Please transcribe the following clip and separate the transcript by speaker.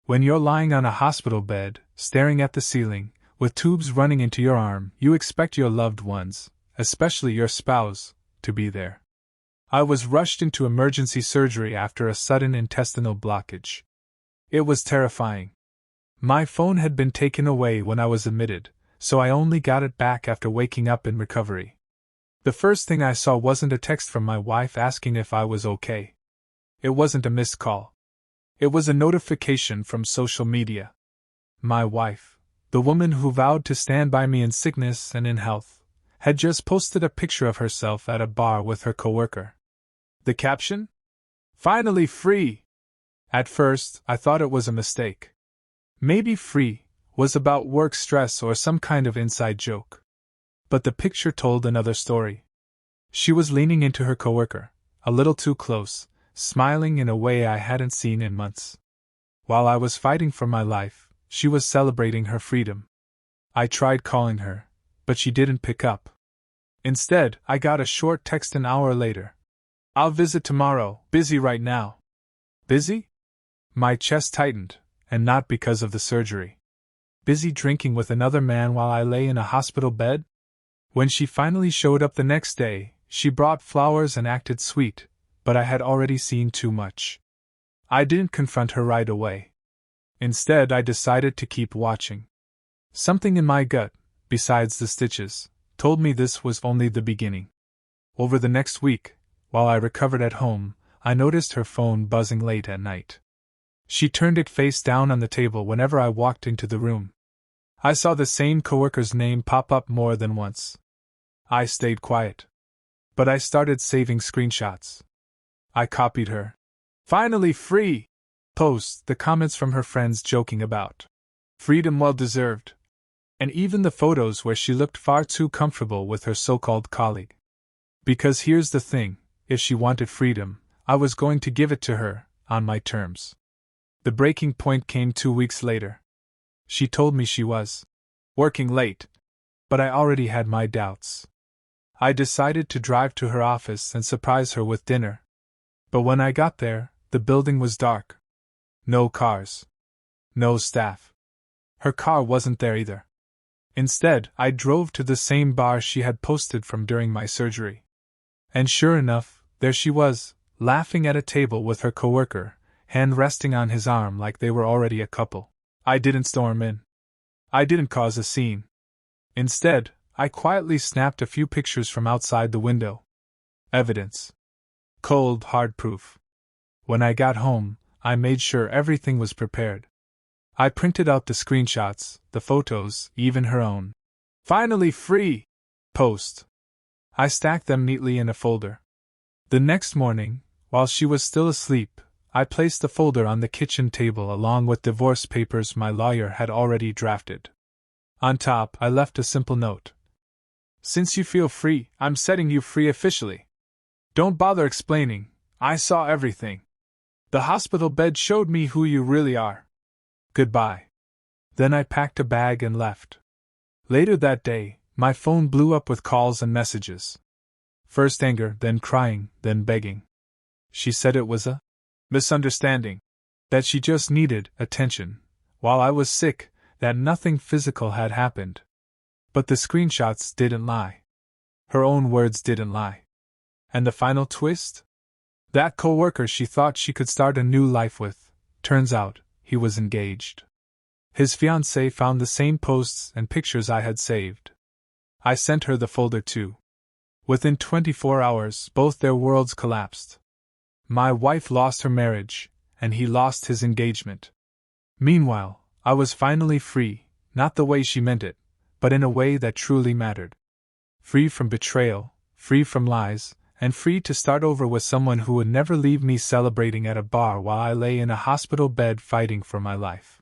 Speaker 1: When you're lying on a hospital bed, staring at the ceiling, with tubes running into your arm, you expect your loved ones, especially your spouse, to be there. I was rushed into emergency surgery after a sudden intestinal blockage. It was terrifying. My phone had been taken away when I was admitted, so I only got it back after waking up in recovery. The first thing I saw wasn't a text from my wife asking if I was okay. It wasn't a missed call. It was a notification from social media. My wife, the woman who vowed to stand by me in sickness and in health, had just posted a picture of herself at a bar with her coworker. The caption? "Finally free!" At first, I thought it was a mistake. Maybe free was about work stress or some kind of inside joke. But the picture told another story. She was leaning into her coworker, a little too close, smiling in a way I hadn't seen in months. While I was fighting for my life, she was celebrating her freedom. I tried calling her, but she didn't pick up. Instead, I got a short text an hour later. "I'll visit tomorrow, busy right now." Busy? My chest tightened, and not because of the surgery. Busy drinking with another man while I lay in a hospital bed? When she finally showed up the next day, she brought flowers and acted sweet, but I had already seen too much. I didn't confront her right away. Instead, I decided to keep watching. Something in my gut, besides the stitches, told me this was only the beginning. Over the next week, while I recovered at home, I noticed her phone buzzing late at night. She turned it face down on the table whenever I walked into the room. I saw the same coworker's name pop up more than once. I stayed quiet. But I started saving screenshots. I copied her "finally free" post, the comments from her friends joking about freedom well deserved, and even the photos where she looked far too comfortable with her so-called colleague. Because here's the thing, if she wanted freedom, I was going to give it to her, on my terms. The breaking point came 2 weeks later. She told me she was working late, but I already had my doubts. I decided to drive to her office and surprise her with dinner. But when I got there, the building was dark. No cars. No staff. Her car wasn't there either. Instead, I drove to the same bar she had posted from during my surgery. And sure enough, there she was, laughing at a table with her coworker, hand resting on his arm like they were already a couple. I didn't storm in. I didn't cause a scene. Instead, I quietly snapped a few pictures from outside the window. Evidence. Cold, hard proof. When I got home, I made sure everything was prepared. I printed out the screenshots, the photos, even her own "finally free" post. I stacked them neatly in a folder. The next morning, while she was still asleep, I placed the folder on the kitchen table along with divorce papers my lawyer had already drafted. On top, I left a simple note. "Since you feel free, I'm setting you free officially. Don't bother explaining, I saw everything. The hospital bed showed me who you really are. Goodbye." Then I packed a bag and left. Later that day, my phone blew up with calls and messages. First anger, then crying, then begging. She said it was a misunderstanding. That she just needed attention, while I was sick, that nothing physical had happened. But the screenshots didn't lie. Her own words didn't lie. And the final twist? That coworker she thought she could start a new life with, turns out, he was engaged. His fiancée found the same posts and pictures I had saved. I sent her the folder too. Within 24 hours, both their worlds collapsed. My wife lost her marriage, and he lost his engagement. Meanwhile, I was finally free, not the way she meant it, but in a way that truly mattered. Free from betrayal, free from lies, and free to start over with someone who would never leave me celebrating at a bar while I lay in a hospital bed fighting for my life.